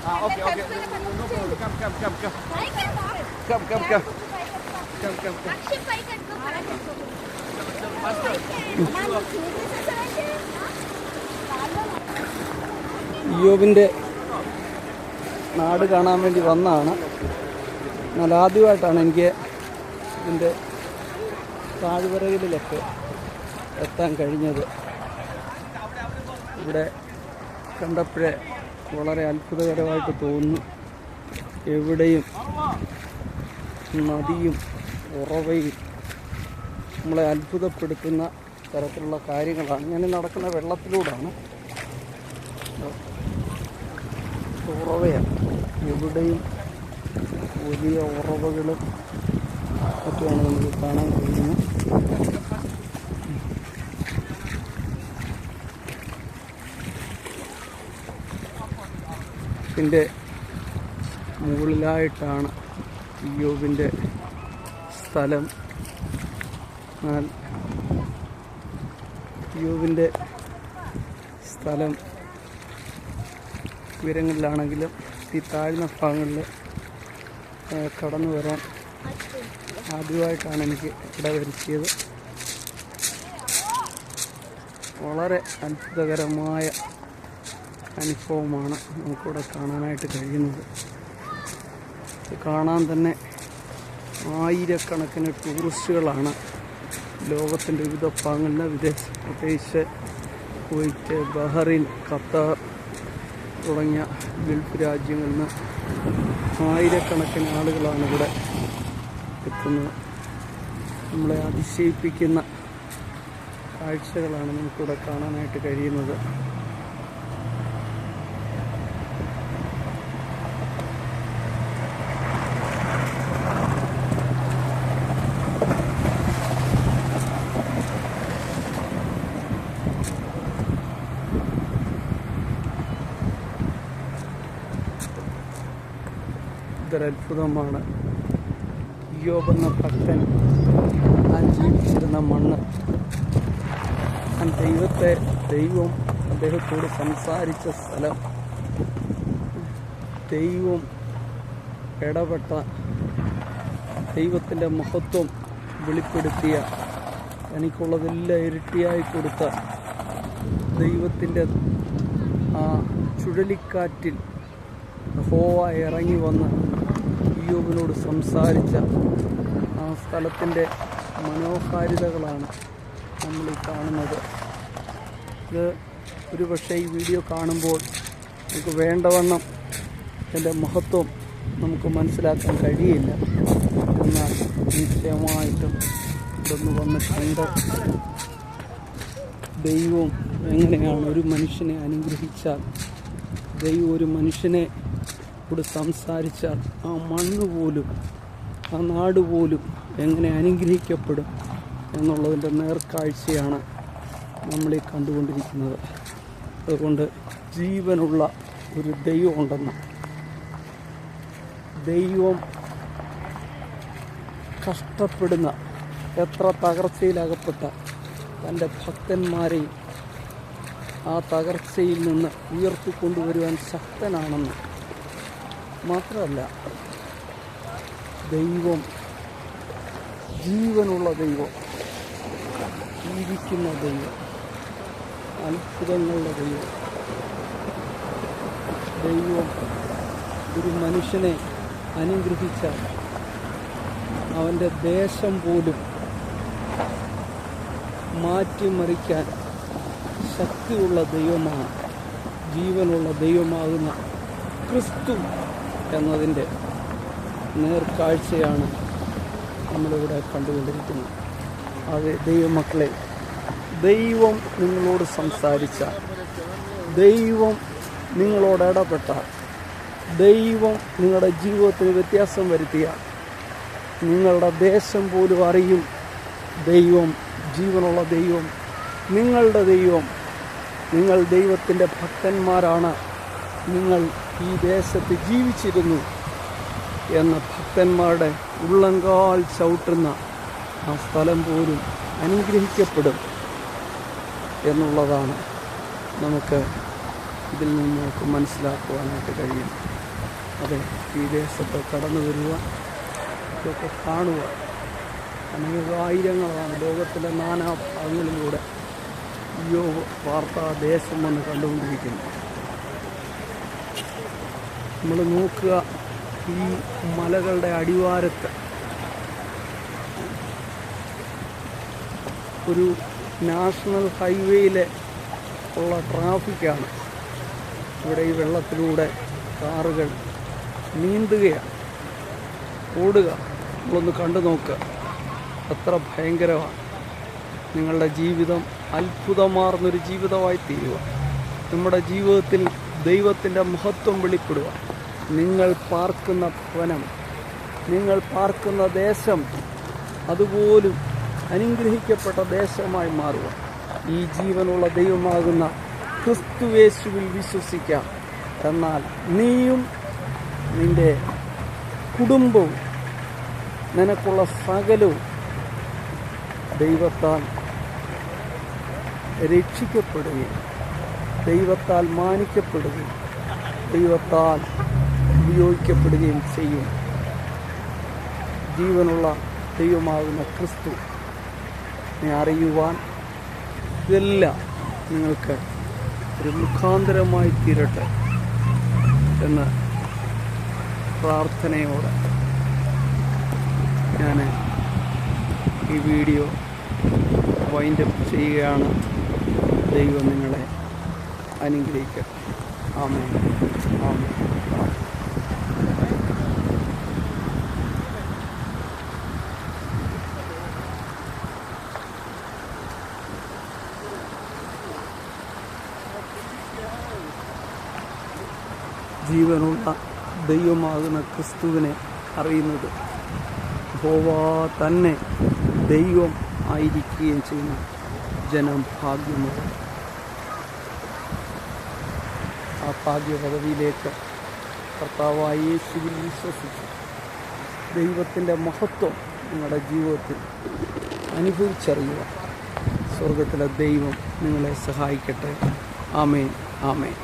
Okay, okay. No problem. Come. Come. ഇയ്യോബിൻ്റെ നാട് കാണാൻ വേണ്ടി വന്നതാണ്. എന്നാൽ ആദ്യമായിട്ടാണ് എനിക്ക് ഇതിൻ്റെ താഴ്വരകളിലൊക്കെ എത്താൻ കഴിഞ്ഞത്. ഇവിടെ കണ്ടപ്പോഴേ വളരെ അത്ഭുതകരമായിട്ട് തോന്നുന്നു. എവിടെയും നദിയും ഉറവയും നമ്മളെ അത്ഭുതപ്പെടുത്തുന്ന തരത്തിലുള്ള കാര്യങ്ങളാണ്. ഞാൻ നടക്കുന്ന വെള്ളത്തിലൂടെയാണ്. ഉറവയാണ്, എവിടെയും വലിയ ഉറവകളും ഒക്കെയാണ് നമുക്ക് കാണാൻ കഴിയുന്നത്. ഇതിൻ്റെ മുകളിലായിട്ടാണ് ഇയ്യോബിൻ്റെ സ്ഥലം. എന്നാൽ ഇയ്യോബിൻ്റെ സ്ഥലം ഉയരങ്ങളിലാണെങ്കിലും ഈ താഴ്ന്ന ഭാഗങ്ങളിൽ കടന്നു വരാൻ ആദ്യമായിട്ടാണ് എനിക്ക് ഇടവരുത്തിയത്. വളരെ അത്ഭുതകരമായ അനുഭവമാണ് നമുക്കിവിടെ കാണാനായിട്ട് കഴിയുന്നത്. ഇത് കാണാൻ തന്നെ ആയിരക്കണക്കിന് ടൂറിസ്റ്റുകളാണ് ലോകത്തിൻ്റെ വിവിധ ഭാഗങ്ങളിൽ, പ്രത്യേകിച്ച് കുവൈറ്റ്, ബഹ്റൈൻ, ഖത്തർ തുടങ്ങിയ ഗൾഫ് രാജ്യങ്ങളിൽ നിന്ന് ആയിരക്കണക്കിന് ആളുകളാണ് ഇവിടെ എത്തുന്നത്. നമ്മളെ അതിശയിപ്പിക്കുന്ന കാഴ്ചകളാണ് നമുക്കിവിടെ കാണാനായിട്ട് കഴിയുന്നത്. ഇതൊരത്ഭുതമാണ്. ഇയ്യോബ് എന്ന ഭക്തൻ താൻ ജീവിച്ചിരുന്ന മണ്ണ്, താൻ ദൈവം അദ്ദേഹത്തോട് സംസാരിച്ച സ്ഥലം, ദൈവം ഇടപെട്ട, ദൈവത്തിൻ്റെ മഹത്വം വെളിപ്പെടുത്തിയ, തനിക്കുള്ളതെല്ലാം ഇരട്ടിയായി കൊടുത്ത ദൈവത്തിൻ്റെ ആ ചുഴലിക്കാറ്റിൽ യഹോവ ഇറങ്ങി വന്ന് ഇയ്യോബിനോട് സംസാരിച്ച ആ സ്ഥലത്തിൻ്റെ മനോഹാരിതകളാണ് നമ്മൾ കാണുന്നത്. ഇത് ഒരുപക്ഷെ ഈ വീഡിയോ കാണുമ്പോൾ നമുക്ക് വേണ്ടവണ്ണം ഇതിൻ്റെ മഹത്വം നമുക്ക് മനസ്സിലാക്കാൻ കഴിയില്ല. എന്നാൽ നിശ്ചയമായിട്ടും ഇതൊന്ന് വന്ന് കണ്ട് ദൈവം എങ്ങനെയാണ് ഒരു മനുഷ്യനെ അനുഗ്രഹിച്ചാൽ, ദൈവം ഒരു മനുഷ്യനെ കൂടെ സംസാരിച്ചാൽ ആ മണ്ണ് പോലും ആ നാട് പോലും എങ്ങനെ അനുഗ്രഹിക്കപ്പെടും എന്നുള്ളതിൻ്റെ നേർക്കാഴ്ചയാണ് നമ്മളീ കണ്ടുകൊണ്ടിരിക്കുന്നത്. അതുകൊണ്ട് ജീവനുള്ള ഒരു ദൈവമുണ്ടെന്ന്, ദൈവം കഷ്ടപ്പെടുന്ന, എത്ര തകർച്ചയിലകപ്പെട്ട തൻ്റെ ഭക്തന്മാരെയും ആ തകർച്ചയിൽ നിന്ന് ഉയർത്തിക്കൊണ്ടുവരുവാൻ ശക്തനാണെന്ന് മാത്രമല്ല, ദൈവം ജീവനുള്ള ദൈവം, ജീവിക്കുന്ന ദൈവം, അത്ഭുതങ്ങളുടെ ദൈവം. ദൈവം ഒരു മനുഷ്യനെ അനുഗ്രഹിച്ചാൽ അവൻ്റെ ദേശം പോലും മാറ്റിമറിക്കാൻ ശക്തിയുള്ള ദൈവമാണ്. ജീവനുള്ള ദൈവമാകുന്ന ക്രിസ്തു എന്നതിൻ്റെ നേർക്കാഴ്ചയാണ് നമ്മളിവിടെ കണ്ടുകൊണ്ടിരിക്കുന്നത്. അത് ദൈവമക്കളെ, ദൈവം നിങ്ങളോട് സംസാരിച്ച, ദൈവം നിങ്ങളോട് ഇടപെട്ട, ദൈവം നിങ്ങളുടെ ജീവിതത്തിന് വ്യത്യാസം വരുത്തിയ, നിങ്ങളുടെ ദേശം പോലും അറിയും ദൈവം ജീവനുള്ള ദൈവം, നിങ്ങളുടെ ദൈവം, നിങ്ങൾ ദൈവത്തിൻ്റെ ഭക്തന്മാരാണ്, നിങ്ങൾ ഈ ദേശത്ത് ജീവിച്ചിരുന്നു എന്ന ഭക്തന്മാരുടെ ഉള്ളങ്കാൽ ചവിട്ടുന്ന ആ സ്ഥലം പോലും അനുഗ്രഹിക്കപ്പെടും എന്നുള്ളതാണ് നമുക്ക് ഇതിൽ നിന്ന് നമുക്ക് മനസ്സിലാക്കുവാനായിട്ട് കഴിയും. അതെ, ഈ ദേശത്ത് കടന്നു വരിക, ഇതൊക്കെ കാണുക. അനേകായിരങ്ങളാണ് ലോകത്തിൻ്റെ നാനാ ഭാഗങ്ങളിലൂടെ ഈ വാർത്താ ദേശം വന്ന് കണ്ടുകൊണ്ടിരിക്കുന്നു. നമ്മൾ നോക്കുക, ഈ മലകളുടെ അടിവാരത്ത് ഒരു നാഷണൽ ഹൈവേയിലെ ഉള്ള ട്രാഫിക്കാണ്. ഇവിടെ ഈ വെള്ളത്തിലൂടെ കാറുകൾ നീന്തുകയാണ്, ഓടുക. നമ്മളൊന്ന് കണ്ടു നോക്കുക, അത്ര ഭയങ്കരമാണ്. നിങ്ങളുടെ ജീവിതം അത്ഭുതമാർന്നൊരു ജീവിതമായി തീരുക. നമ്മുടെ ജീവിതത്തിൽ ദൈവത്തിൻ്റെ മഹത്വം വെളിപ്പെടുക. നിങ്ങൾ പാർക്കുന്ന ഭവനം, നിങ്ങൾ പാർക്കുന്ന ദേശം അതുപോലും അനുഗ്രഹിക്കപ്പെട്ട ദേശമായി മാറുക. ഈ ജീവനുള്ള ദൈവമാകുന്ന ക്രിസ്തുയേശുവിൽ വിശ്വസിക്കാം. എന്നാൽ നീയും നിന്റെ കുടുംബവും നിനക്കുള്ള സകലവും ദൈവത്താൽ രക്ഷിക്കപ്പെടുകയും ദൈവത്താൽ മാനിക്കപ്പെടുകയും ദൈവത്താൽ ഉപയോഗിക്കപ്പെടുകയും ചെയ്യും. ജീവനുള്ള ദൈവമാകുന്ന ക്രിസ്തു അറിയുവാൻ ഇതെല്ലാം നിങ്ങൾക്ക് ഒരു മുഖാന്തരമായി തീരട്ടെ എന്ന പ്രാർത്ഥനയോടെ ഞാൻ ഈ വീഡിയോ വൈൻഡപ്പ് ചെയ്യുകയാണ്. ദൈവം നിങ്ങളെ അനുഗ്രഹിക്കട്ടെ. ആമേൻ, ആമേൻ. ജീവനുള്ള ദൈവമാകുന്ന ക്രിസ്തുവിനെ അറിയുന്നത് യഹോവ തന്നെ ദൈവം ആയിരിക്കുകയും ചെയ്യുന്ന ജനം ഭാഗ്യമുള്ള ആ ഭാഗ്യപദവിയിലേക്ക് കർത്താവായ യേശുവിൽ വിശ്വസിച്ച് ദൈവത്തിൻ്റെ മഹത്വം നിങ്ങളുടെ ജീവിതത്തിൽ അനുഭവിച്ചറിയുക. സ്വർഗത്തിലെ ദൈവം നിങ്ങളെ സഹായിക്കട്ടെ. ആമേൻ, ആമേൻ.